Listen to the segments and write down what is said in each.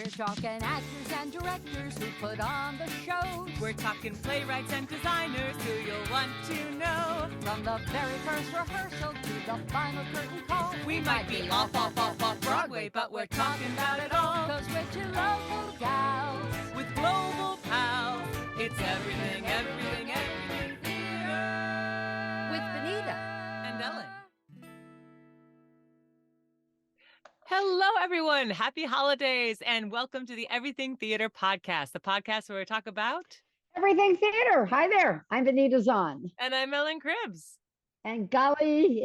We're talking actors and directors who put on the shows. We're talking playwrights and designers who you'll want to know. From the very first rehearsal to the final curtain call. We might be off Broadway, but we're talking about it all. 'Cause we're two local gals With global pals, it's everything, everything, everything theater. with Benita And Ellen. Hello, everyone. Happy holidays and welcome to the Everything Theater podcast, the podcast where we talk about. Everything Theater. Hi there. I'm Benita Zahn. And I'm Ellen Cribbs. And golly,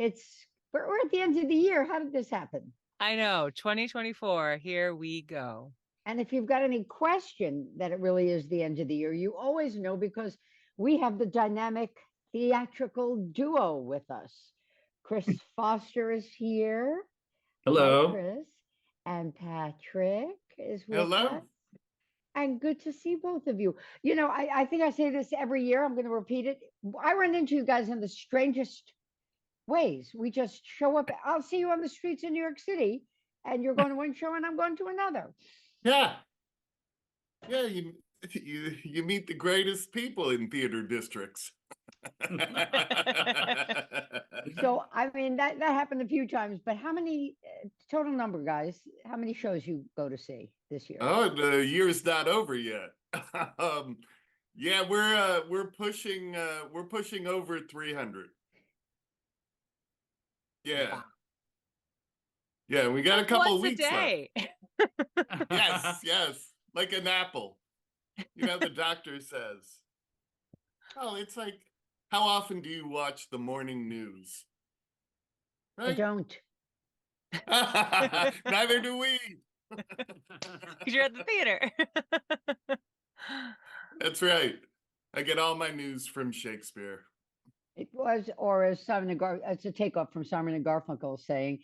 we're at the end of the year. How did this happen? I know, 2024, here we go. And if you've got any question that it really is the end of the year, you always know because we have the dynamic theatrical duo with us. Chris Foster is here. Hello. Hi, Chris. And Patrick is with Hello. us. And good to see both of you. You know, I think I say this every year. I'm going to repeat it. I run into you guys in the strangest ways. We just show up. I'll see you on the streets in New York City, and you're going to one show, and I'm going to another. Yeah. Yeah, you meet the greatest people in theater districts. So, I mean, that happened a few times, but how many total number, guys? How many shows you go to see this year? Oh, the year's not over yet. Yeah, we're pushing over 300. Yeah. Wow. Yeah, we got a couple of Once weeks a day. left. Yes, like an apple. You know, the doctor says. Oh, it's like, how often do you watch the morning news? I Right? don't. Neither do we. Because you're at the theater. That's right. I get all my news from Shakespeare. It was, or as it's a takeoff from Simon and Garfunkel saying,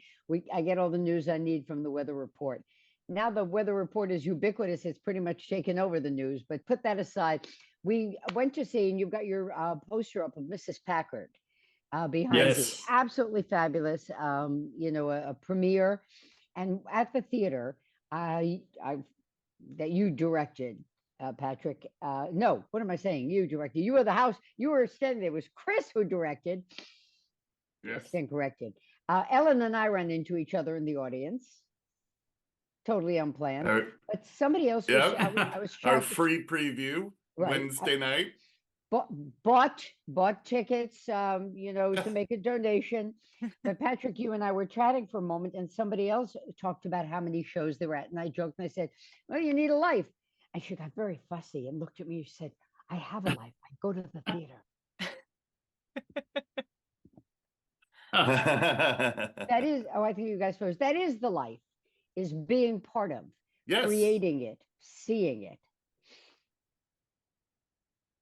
I get all the news I need from the weather report. Now the weather report is ubiquitous. It's pretty much taken over the news, but put that aside. We went to see, and you've got your poster up of Mrs. Packard behind you. Yes. Absolutely fabulous. You know, a premiere. And at the theater, that you directed, Patrick. No, what am I saying? You directed. You were the house. You were standing there. It was Chris who directed. Yes. I stand corrected. Ellen and I ran into each other in the audience. Totally unplanned. But somebody else was. Yeah. I was Our shocked. free preview Right. Wednesday night. Bought tickets, you know, to make a donation. But Patrick, you and I were chatting for a moment, and somebody else talked about how many shows they were at, and I joked and I said, "Well, you need a life." And she got very fussy and looked at me and said, "I have a life. I go to the theater." That is, I think you guys first. That is the life, is being part of, Yes. creating it, seeing it.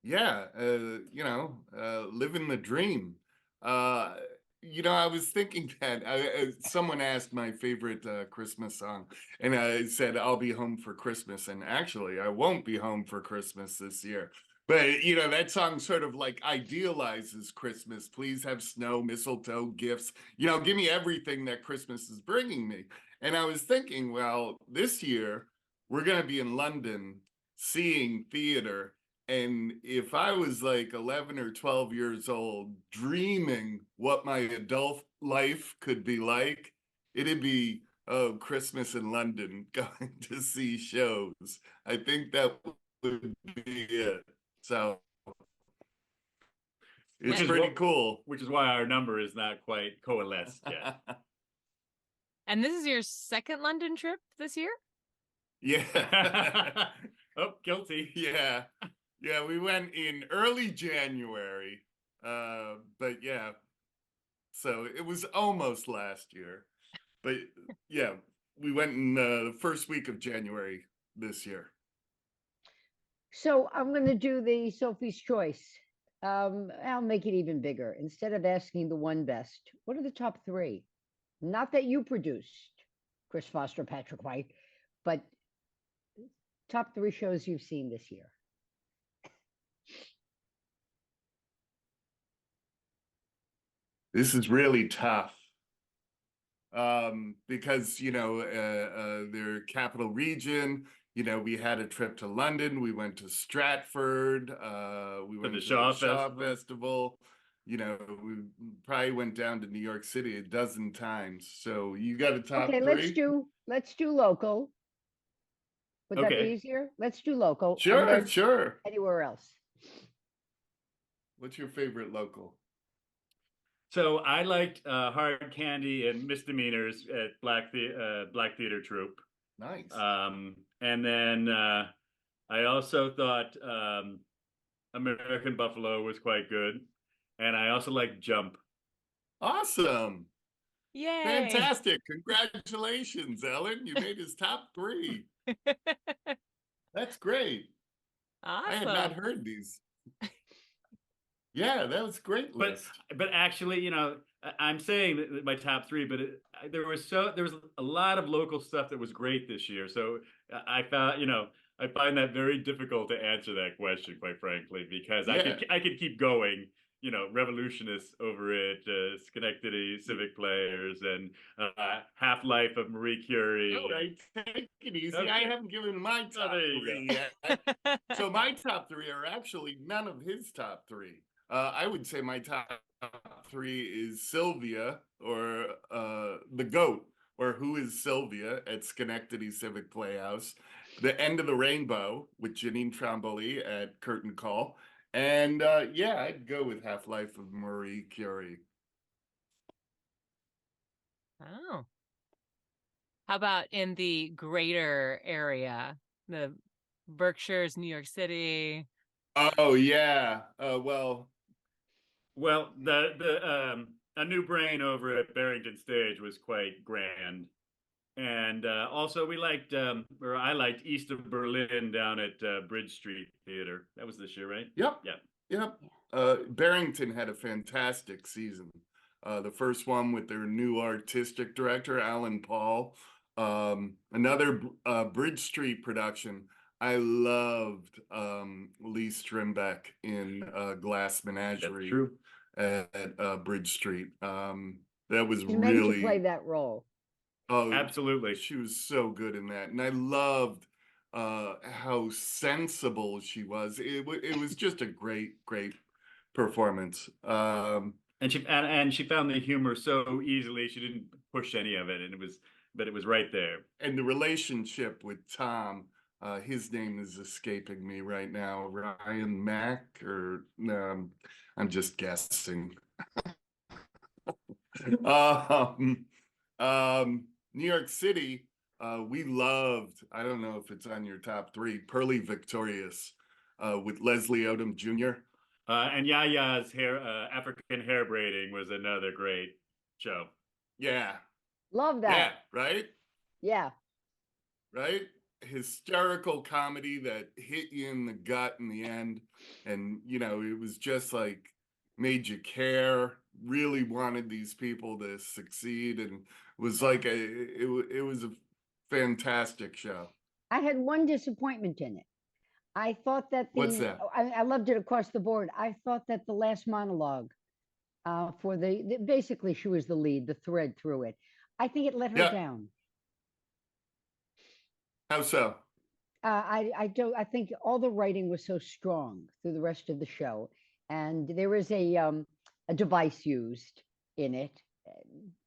Yeah, you know, living the dream. You know, I was thinking that someone asked my favorite Christmas song, and I said, I'll be home for Christmas. And actually, I won't be home for Christmas this year. But, you know, that song sort of like idealizes Christmas. Please have snow, mistletoe, gifts. You know, give me everything that Christmas is bringing me. And I was thinking, well, this year, we're going to be in London seeing theater. And if I was like 11 or 12 years old, dreaming what my adult life could be like, it'd be, oh, Christmas in London, going to see shows. I think that would be it. So it's pretty cool. Which is why our number is not quite coalesced yet. And this is your second London trip this year? Yeah. Oh, guilty. Yeah. Yeah, we went in early January. But yeah. So it was almost last year. But yeah, we went in the first week of January this year. So I'm going to do the Sophie's Choice. I'll make it even bigger. Instead of asking the one best, what are the top three? Not that you produced, Chris Foster, Patrick White, but top three shows you've seen this year. This is really tough. Because, you know, their capital region, you know, we had a trip to London. We went to Stratford. We went the to Shaw the Shaw Festival. Festival. You know, we probably went down to New York City a dozen times. So you got a top Okay, three? let's do local. Would that be Okay. easier? Let's do local and Sure, then sure. anywhere else. What's your favorite local? So I liked Hard Candy and Misdemeanors at Black Theater Troupe. Nice. And then I also thought American Buffalo was quite good. And I also liked Jump. Awesome. Yay. Fantastic. Congratulations, Ellen. You made his top three. That's great. I had not Awesome. heard these. Yeah, that was a great But list. actually, you know, I'm saying that my top three, but there was a lot of local stuff that was great this year. So I found, you know, I find that very difficult to answer that question, quite frankly, because Yeah. I could keep going. You know, revolutionists over at Schenectady Civic Players and Half-Life of Marie Curie. All right, take it easy. Okay. I haven't given my top there you three go. yet. So my top three are actually none of his top three. I would say my top three is Sylvia or the GOAT or Who is Sylvia at Schenectady Civic Playhouse. The End of the Rainbow with Janine Tramboli at Curtain Call. And yeah, I'd go with Half-Life of Marie Curie. Oh. How about in the greater area, the Berkshires, New York City? Oh yeah. Well, Well, A New Brain over at Barrington Stage was quite grand. And also we liked, or I liked East of Berlin down at Bridge Street Theater. That was this year, right? yep. Yep. Yep. Barrington had a fantastic season. The first one with their new artistic director, Alan Paul. Another Bridge Street production. I loved Lee Strimbeck in Glass Menagerie. That's true. At Bridge Street. That was She's meant to play really, that role. oh, Absolutely. she was so good in that. And I loved how sensible she was. It was just a great performance. And she found the humor so easily. She didn't push any of it, and it was right there. And the relationship with Tom, his name is escaping me right now. Ryan Mack, or I'm just guessing. um, New York City, we loved, I don't know if it's on your top three, Pearly Victorious with Leslie Odom Jr. And Yaya's African hair braiding was another great show. Yeah. Love Yeah, that. right? Yeah. Right? Hysterical comedy that hit you in the gut in the end. And, you know, it was just like made you care, really wanted these people to succeed, and was like it was a fantastic show. I had one disappointment in it. I thought that What's that? I loved it across the board. I thought that the last monologue for basically she was the lead, the thread through it. I think it let her Yeah. down. How so? I don't. I think all the writing was so strong through the rest of the show, and there was a device used in it,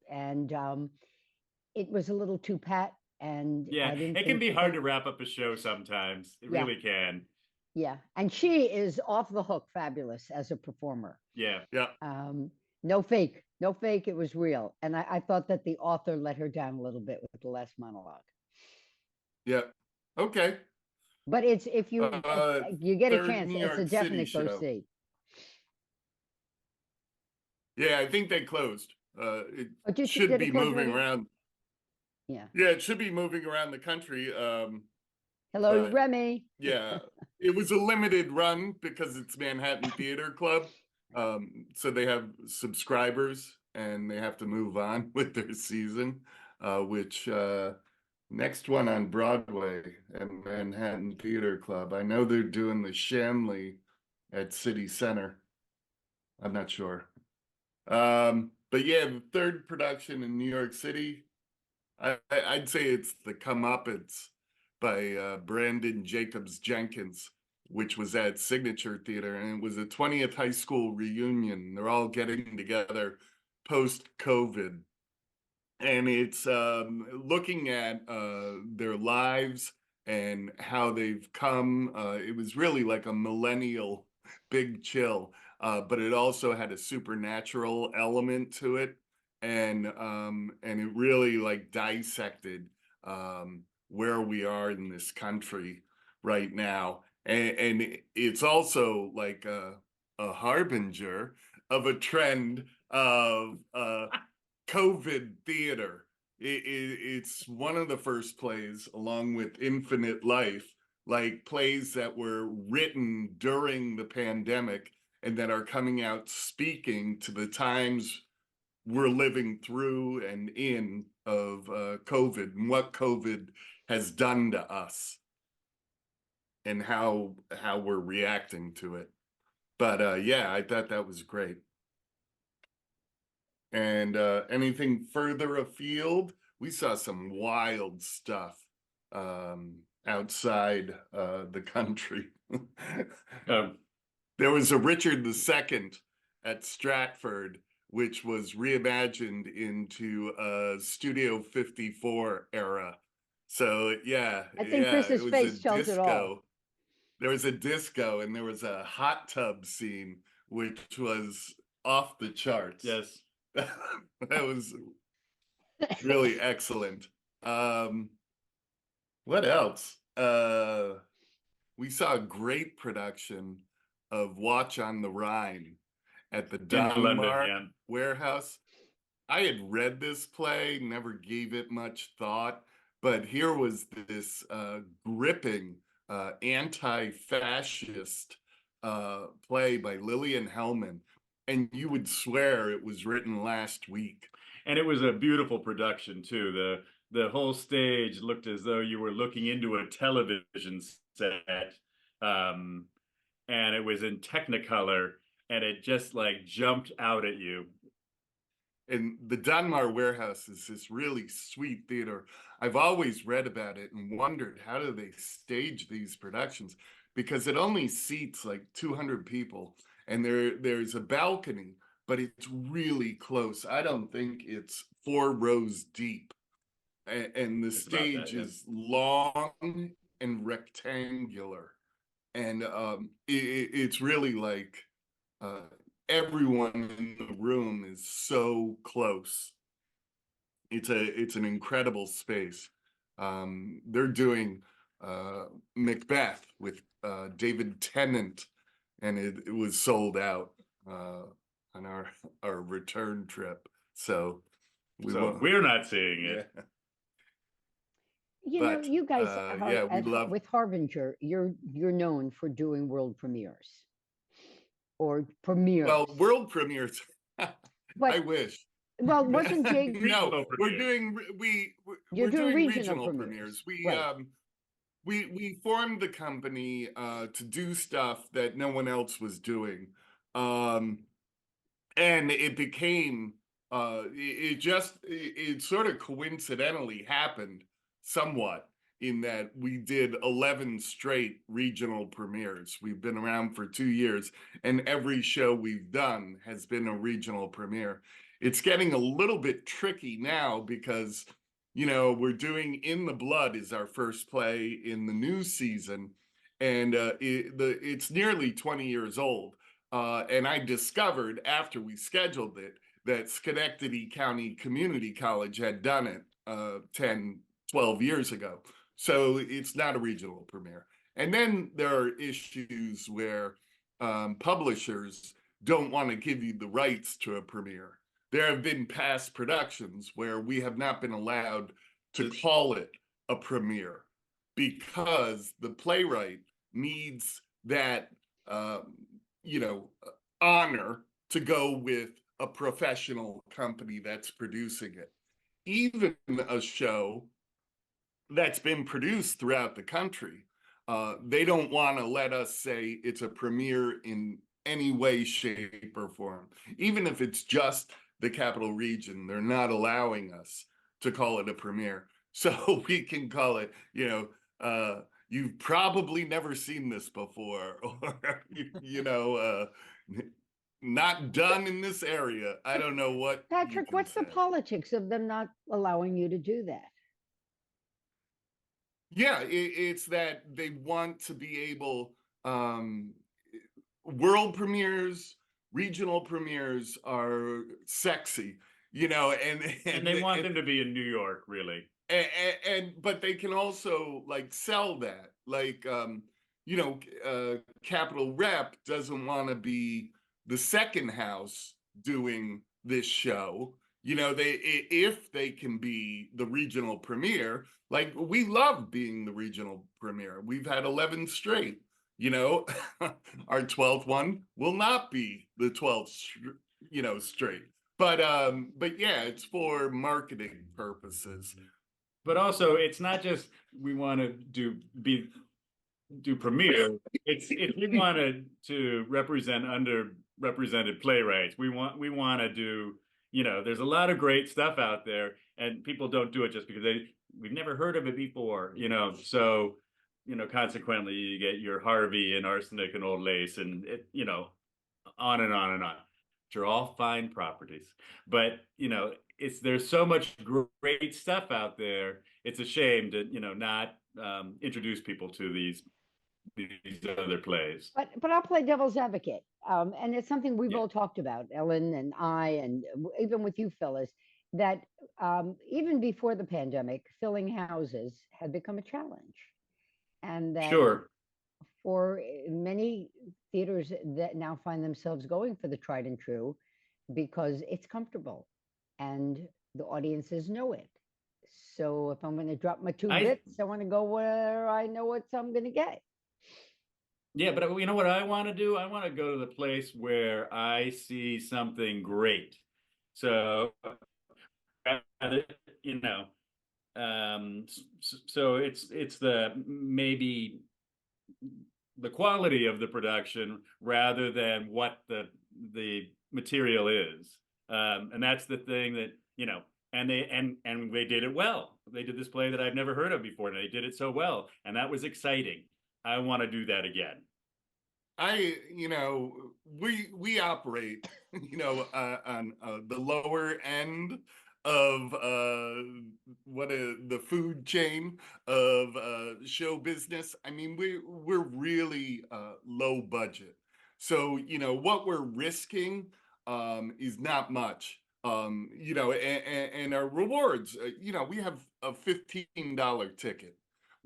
and it was a little too pat. And Yeah, I didn't it can think be hard to wrap up a show sometimes. It Yeah. really can. Yeah, and she is off the hook, fabulous as a performer. Yeah. Yeah. No fake, no fake. It was real, and I thought that the author let her down a little bit with the last monologue. Yeah. Okay. But it's if you get a Third chance, New it's a York City definite go show. see. Yeah, I think they closed. It Did should it be close moving already? around. Yeah. Yeah, it should be moving around the country. Hello, but- Remy. Yeah, it was a limited run because it's Manhattan Theater Club. So they have subscribers and they have to move on with their season, which next one on Broadway at Manhattan Theater Club. I know they're doing the Shanley at City Center. I'm not sure. But yeah, the third production in New York City, I'd say it's the comeuppance, by Brandon Jacobs Jenkins, which was at Signature Theater, and it was a 20th high school reunion. They're all getting together post-COVID, and it's looking at their lives and how they've come. It was really like a millennial Big Chill, but it also had a supernatural element to it, and it really like dissected where we are in this country right now, and it's also like a harbinger of a trend of COVID theater. It's one of the first plays, along with Infinite Life, like plays that were written during the pandemic and that are coming out speaking to the times we're living through and in of COVID and what COVID has done to us and how we're reacting to it. But yeah, I thought that was great. And anything further afield, we saw some wild stuff outside the country. There was a Richard II at Stratford, which was reimagined into a Studio 54 era. So yeah, I think Chris's it was face a tells it all. disco. There was a disco and there was a hot tub scene, which was off the charts. Yes. That was really excellent. What else? We saw a great production of Watch on the Rhine at the In London, Denmark yeah. Warehouse. I had read this play, never gave it much thought, but here was this gripping anti-fascist play by Lillian Hellman, and you would swear it was written last week. And it was a beautiful production too. The whole stage looked as though you were looking into a television set, and it was in Technicolor, and it just like jumped out at you. And the Donmar Warehouse is this really sweet theater. I've always read about it and wondered, how do they stage these productions? Because it only seats like 200 people, and there's a balcony, but it's really close. I don't think it's 4 rows deep. And the It's about that, stage yeah. is long and rectangular. And it's really like everyone in the room is so close. It's an incredible space. They're doing Macbeth with David Tennant, and it was sold out on our return trip. So we're not seeing it. Yeah. You know, But, you guys yeah, we love. with Harbinger, you're known for doing world premieres or premieres. Well, world premieres. But I wish. well, wasn't Jake? No, Regional we're premieres. doing You're we're doing doing regional regional premieres, premieres. right. We formed the company to do stuff that no one else was doing, and it became it sort of coincidentally happened somewhat, in that we did 11 straight regional premieres. We've been around for 2 years, and every show we've done has been a regional premiere. It's getting a little bit tricky now because, we're doing In the Blood is our first play in the new season, and it's nearly 20 years old. And I discovered after we scheduled it that Schenectady County Community College had done it 10, 12 years ago. So it's not a regional premiere. And then there are issues where publishers don't want to give you the rights to a premiere. There have been past productions where we have not been allowed to call it a premiere because the playwright needs that, honor to go with a professional company that's producing it. Even a show that's been produced throughout the country, they don't want to let us say it's a premiere in any way, shape, or form. Even if it's just the Capital Region, they're not allowing us to call it a premiere. So we can call it, You've probably never seen this before, or not done in this area. I don't know what you Patrick, can what's the say. politics of them not allowing you to do that? Yeah, it's that they want to be able, world premieres, regional premieres are sexy, and And they want them to be in New York, really. but they can also like sell that, like Capitol Rep doesn't want to be the second house doing this show. If they can be the regional premiere, like we love being the regional premiere. We've had 11 straight. Our 12th one will not be the 12th straight. But yeah, it's for marketing purposes. But also, it's not just we want to do premiere. It's if we wanted to represent underrepresented playwrights, we want to do. There's a lot of great stuff out there, and people don't do it just because we've never heard of it before. So consequently, you get your Harvey and Arsenic and Old Lace, and on and on and on. Which are all fine properties, but there's so much great stuff out there. It's a shame to not introduce people to these other plays. But I'll play devil's advocate, and it's something we've Yeah. all talked about, Ellen and I, and even with you, Phyllis, that even before the pandemic, filling houses had become a challenge, and that Sure. for many theaters that now find themselves going for the tried and true because it's comfortable and the audiences know it. So if I'm going to drop my two bits, I want to go where I know what I'm going to get. Yeah, but you know what I want to do? I want to go to the place where I see something great. So, you know, so it's the maybe the quality of the production rather than what the material is. And that's the thing that, and they did it well. They did this play that I've never heard of before, and they did it so well, and that was exciting. I want to do that again. We operate, on the lower end of the food chain of show business. I mean, we're really low budget, so what we're risking is not much. And our rewards. We have a $15 ticket.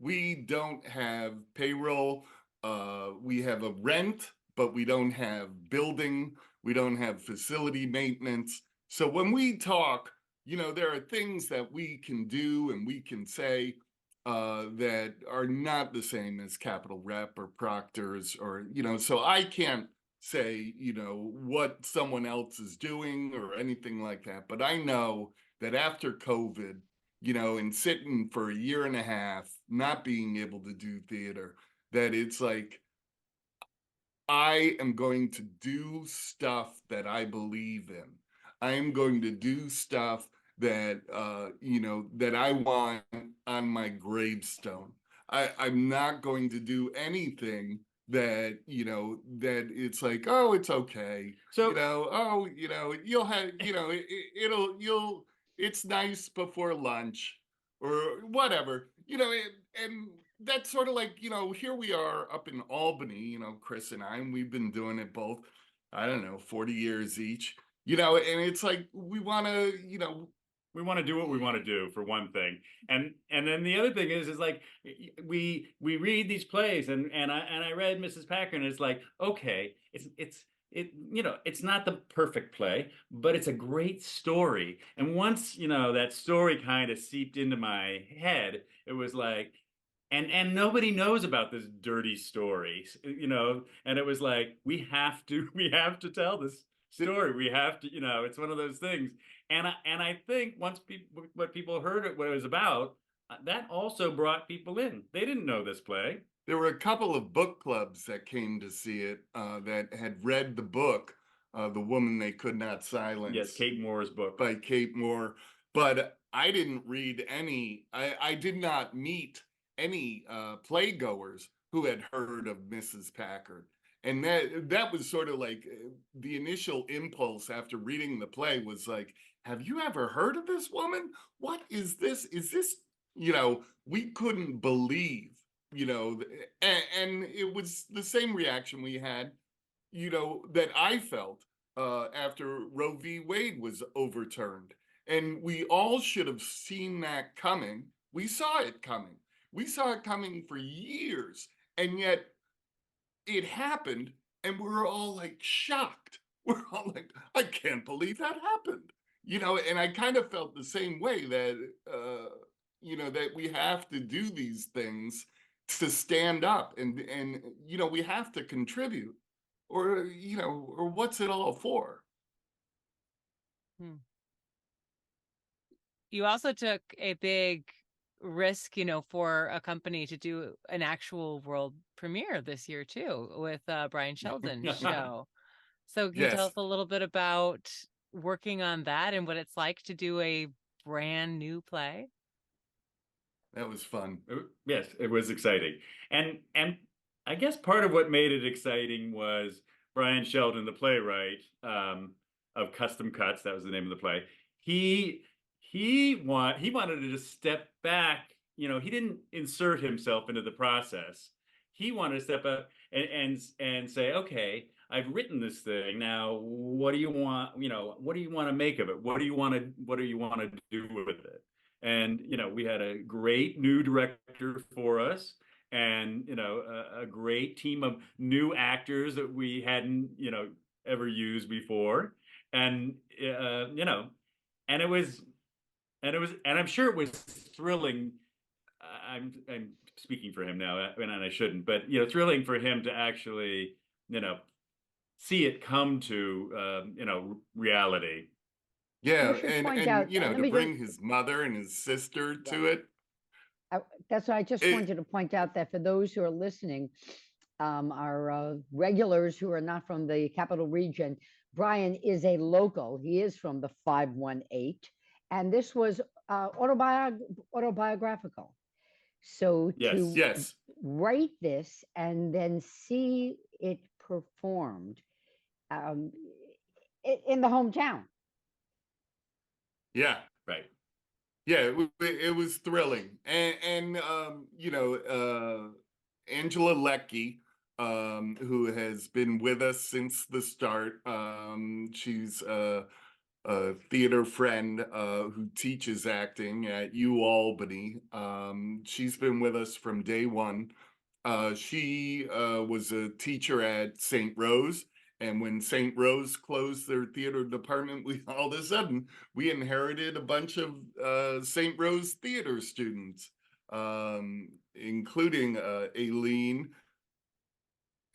We don't have payroll. We have a rent, but we don't have building. We don't have facility maintenance. So when we talk, there are things that we can do and we can say that are not the same as Capital Rep or Proctor's, or, so I can't say, what someone else is doing or anything like that. But I know that after COVID, and sitting for a year and a half, not being able to do theater, that it's like, I am going to do stuff that I believe in. I am going to do stuff that, that I want on my gravestone. I'm not going to do anything that, that it's like, oh, it's okay. So, you'll have, it's nice before lunch or whatever, and that's sort of like, here we are up in Albany, Chris and we've been doing it both, I don't know, 40 years each, and it's like, we want to, we want to do what we want to do, for one thing, and then the other thing is like we read these plays, and I read Mrs. Packer, and it's like, okay, it's not the perfect play, but it's a great story. And once that story kind of seeped into my head, it was like, and nobody knows about this dirty story, and it was like, we have to tell this story. We have to, it's one of those things. And I think once people heard it, what it was about, that also brought people in. They didn't know this play. There were a couple of book clubs that came to see it that had read the book, The Woman They Could Not Silence. Yes, Kate Moore's book. By Kate Moore. But I didn't read any, I did not meet any playgoers who had heard of Mrs. Packard. And that was sort of like the initial impulse after reading the play was like, have you ever heard of this woman? What is this? Is this, we couldn't believe, and it was the same reaction we had, that I felt after Roe v. Wade was overturned. And we all should have seen that coming. We saw it coming. We saw it coming for years. And yet it happened, and we're all like shocked. We're all like, I can't believe that happened. And I kind of felt the same way that, that we have to do these things to stand up and we have to contribute or what's it all for? You also took a big risk, for a company to do an actual world premiere this year too, with Brian Sheldon's show. So can you tell us a little bit about working on that and what it's like to do a brand new play? That was fun. Yes, it was exciting. And I guess part of what made it exciting was Brian Sheldon, the playwright of Custom Cuts, that was the name of the play. He wanted to just step back. He didn't insert himself into the process. He wanted to step up and say, okay, I've written this thing. Now, what do you want? What do you want to make of it? What do you want to do with it? And we had a great new director for us, and a great team of new actors that we hadn't ever used before, and and it was and I'm sure it was thrilling. I'm speaking for him now, and I shouldn't, but thrilling for him to actually see it come to reality. Yeah, and to bring his mother and his sister to it. That's why I just wanted to point out that for those who are listening, our regulars who are not from the capital region, Brian is a local. He is from the 518, and this was autobiographical. So to write this and then see it performed in the hometown. Yeah, right. Yeah, it was thrilling, and Angela Leckie, who has been with us since the start. She's a theater friend who teaches acting at UAlbany. She's been with us from day one. She was a teacher at St. Rose. And when St. Rose closed their theater department, all of a sudden we inherited a bunch of St. Rose theater students, including Aileen.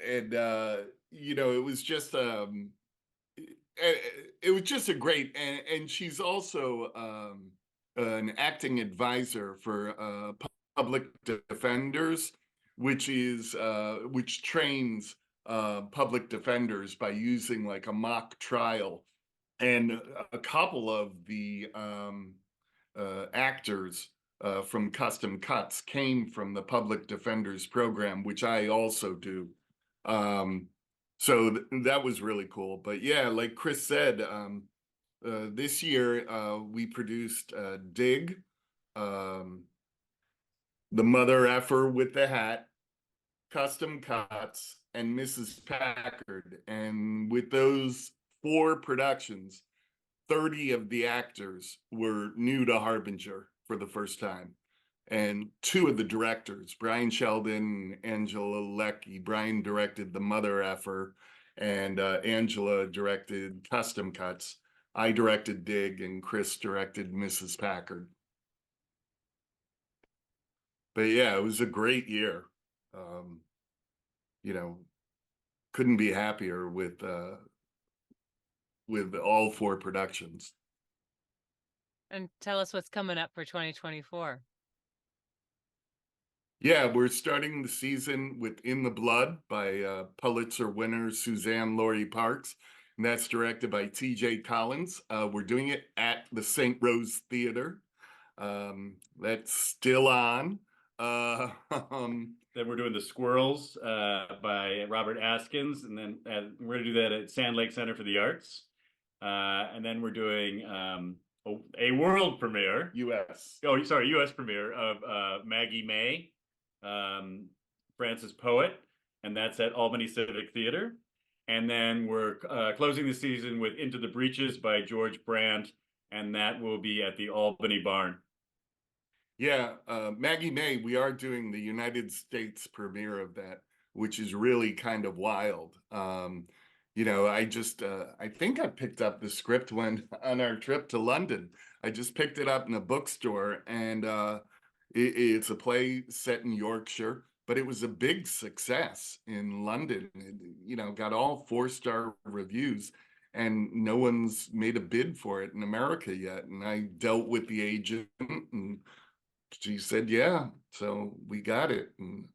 And it was just a great, and she's also an acting advisor for public defenders, which trains public defenders by using like a mock trial. And a couple of the actors from Custom Cuts came from the public defenders program, which I also do. So that was really cool. But yeah, like Chris said, this year we produced Dig, The Mother Effer with the Hat, Custom Cuts, and Mrs. Packard. And with those 4 productions, 30 of the actors were new to Harbinger for the first time. And 2 of the directors, Brian Sheldon and Angela Leckie. Brian directed The Mother Effer, and Angela directed Custom Cuts. I directed Dig, and Chris directed Mrs. Packard. But yeah, it was a great year. Couldn't be happier with all 4 productions. And tell us what's coming up for 2024. Yeah, we're starting the season with In the Blood by Pulitzer winner Suzanne Laurie Parks, and that's directed by T.J. Collins. We're doing it at the St. Rose Theater. That's still on. Then we're doing The Squirrels by Robert Askins, and then we're going to do that at Sand Lake Center for the Arts. And then we're doing a world premiere. U.S. Oh, sorry, U.S. premiere of Maggie May, Francis Poet, and that's at Albany Civic Theater. And then we're closing the season with Into the Breaches by George Brandt, and that will be at the Albany Barn. Yeah, Maggie May, we are doing the United States premiere of that, which is really kind of wild. I think I picked up the script when on our trip to London. I just picked it up in a bookstore, and it's a play set in Yorkshire, but it was a big success in London. It, got all 4-star reviews, and no one's made a bid for it in America yet. And I dealt with the agent, and she said, yeah, so we got it. And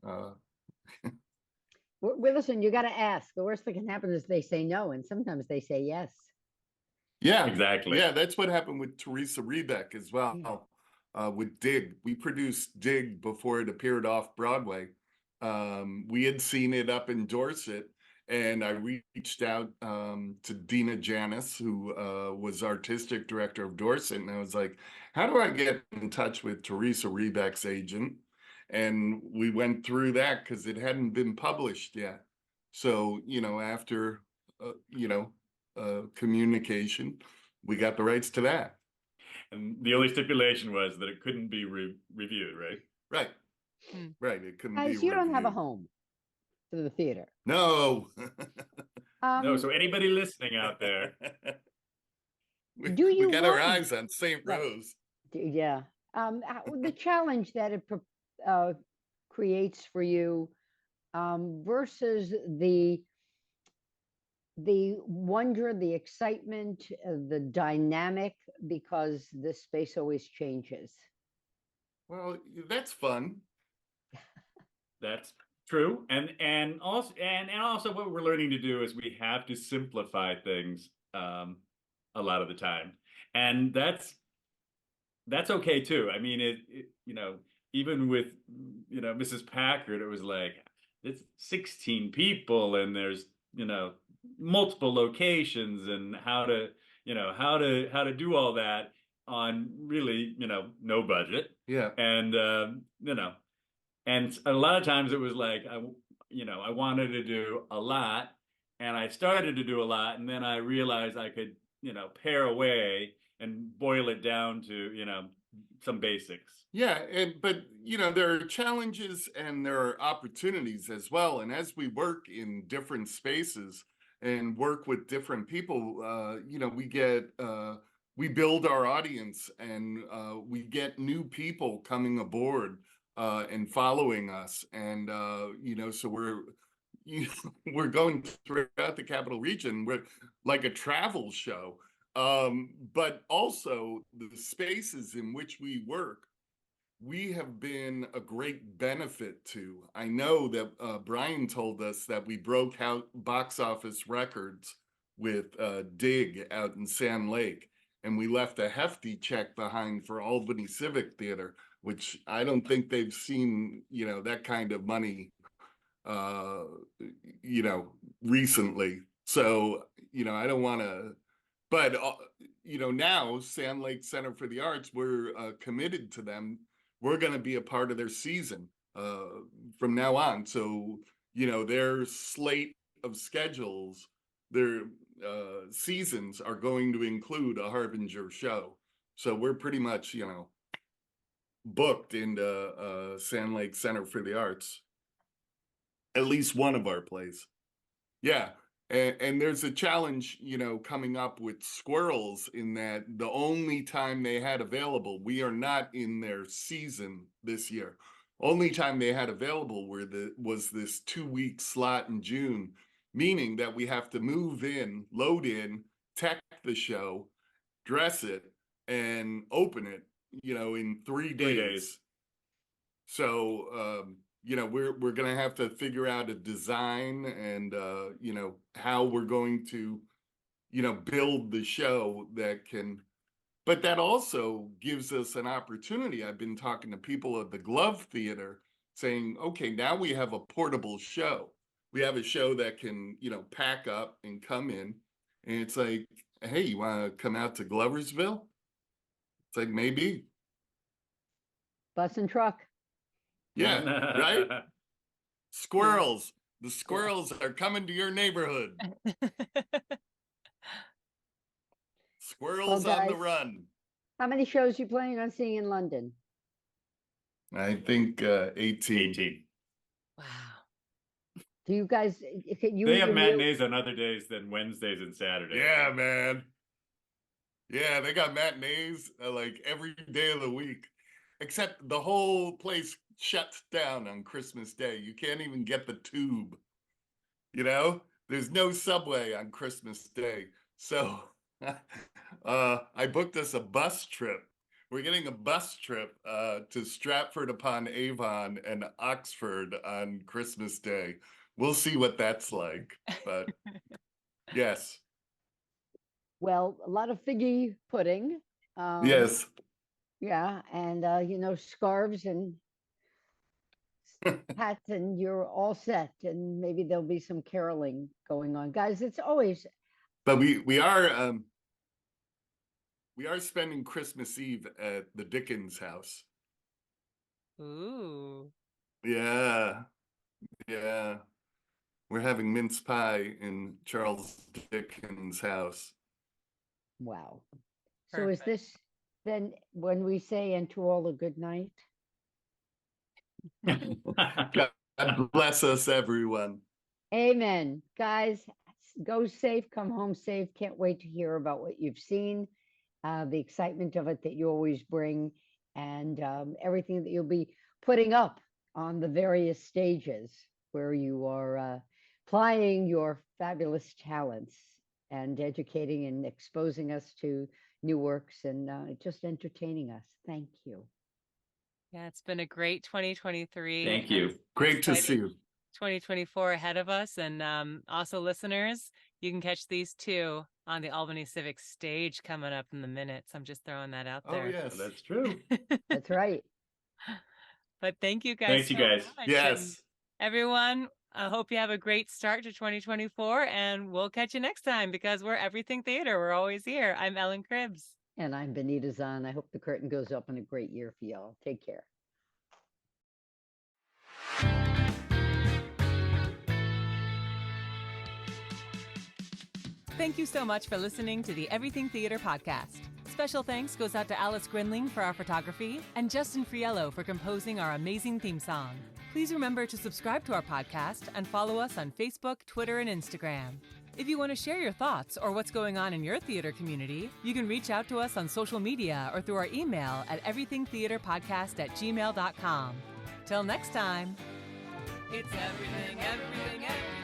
Well, listen, you got to ask. The worst that can happen is they say no, and sometimes they say yes. yeah, Exactly. yeah, that's what happened with Teresa Rebeck as well. With Dig. We produced Dig before it appeared off Broadway. We had seen it up in Dorset, and I reached out to Dina Janis, who was artistic director of Dorset, and I was like, how do I get in touch with Teresa Rebeck's agent? And we went through that because it hadn't been published yet. So, after, communication, we got the rights to that. And the only stipulation was that it couldn't be reviewed, right? Right. Right. It couldn't be Guys, you don't have a reviewed. home to the theater. No. No, so anybody listening out there, we got our want- eyes on St. Right. Rose. Yeah. The challenge that it creates for you versus the wonder, the excitement, the dynamic, because this space always changes. Well, that's fun. that's true. And also what we're learning to do is we have to simplify things a lot of the time. And that's okay too. I mean, even with, Mrs. Packard, it was like, it's 16 people and there's, multiple locations, and how to do all that on really, no budget. Yeah. And, and a lot of times it was like, I wanted to do a lot, and I started to do a lot, and then I realized I could, pare away and boil it down to, some basics. Yeah, but there are challenges and there are opportunities as well. And as we work in different spaces and work with different people, we build our audience, and we get new people coming aboard and following us. And so we're going throughout the capital region. We're like a travel show. But also the spaces in which we work, we have been a great benefit to. I know that Brian told us that we broke out box office records with Dig out in Sand Lake, and we left a hefty check behind for Albany Civic Theater, which I don't think they've seen, that kind of money, recently. So, I don't want to, but, now Sand Lake Center for the Arts, we're committed to them. We're going to be a part of their season from now on. So, their slate of schedules, their seasons are going to include a Harbinger show. So we're pretty much, booked into Sand Lake Center for the Arts. At least one of our plays. Yeah. And there's a challenge, coming up with Squirrels, in that the only time they had available, we are not in their season this year. Only time they had available was this 2-week slot in June, meaning that we have to move in, load in, tech the show, dress it, and open it, in 3 days. So, we're going to have to figure out a design and, how we're going to, build the show that can, But that also gives us an opportunity. I've been talking to people at the Glove Theater saying, okay, now we have a portable show. We have a show that can, pack up and come in. And it's like, hey, you want to come out to Gloversville? It's like, maybe. Bus and truck. Yeah, right? Squirrels. The squirrels are coming to your neighborhood. Squirrels on the guys, run. How many shows you planning on seeing in London? I think 18. 18. Wow. Do you guys? They have matinees on other days than Wednesdays and Saturdays. Yeah, man. Yeah, they got matinees like every day of the week, except the whole place shuts down on Christmas Day. You can't even get the tube. There's no subway on Christmas Day. So I booked us a bus trip. We're getting a bus trip to Stratford upon Avon and Oxford on Christmas Day. We'll see what that's like, but yes. Well, a lot of figgy pudding. Yes. Yeah, and scarves and hats, and you're all set. And maybe there'll be some caroling going on, guys. It's always. But we are spending Christmas Eve at the Dickens house. Ooh. Yeah. We're having mince pie in Charles Dickens' house. Wow. Perfect. So is this then when we say "and to all a good night"? God bless us, everyone. Amen. Guys, go safe, come home safe. Can't wait to hear about what you've seen, the excitement of it that you always bring, and everything that you'll be putting up on the various stages where you are plying your fabulous talents and educating and exposing us to new works and just entertaining us. Thank you. Yeah, it's been a great 2023. Thank you. Great to see you. 2024 ahead of us. And also, listeners, you can catch these two on the Albany Civic stage coming up in the minutes. I'm just throwing that out there. Oh, yes. That's true. That's right. But thank you guys. Thanks, you guys. Much. Yes. And everyone, I hope you have a great start to 2024, and we'll catch you next time because we're Everything Theater. We're always here. I'm Ellen Cribbs. And I'm Benita Zahn. I hope the curtain goes up in a great year for y'all. Take care. Thank you so much for listening to the Everything Theater podcast. Special thanks goes out to Alice Grinling for our photography and Justin Friello for composing our amazing theme song. Please remember to subscribe to our podcast and follow us on Facebook, Twitter, and Instagram. If you want to share your thoughts or what's going on in your theater community, you can reach out to us on social media or through our email at everythingtheaterpodcast@gmail.com. Till next time, it's everything, everything, everything.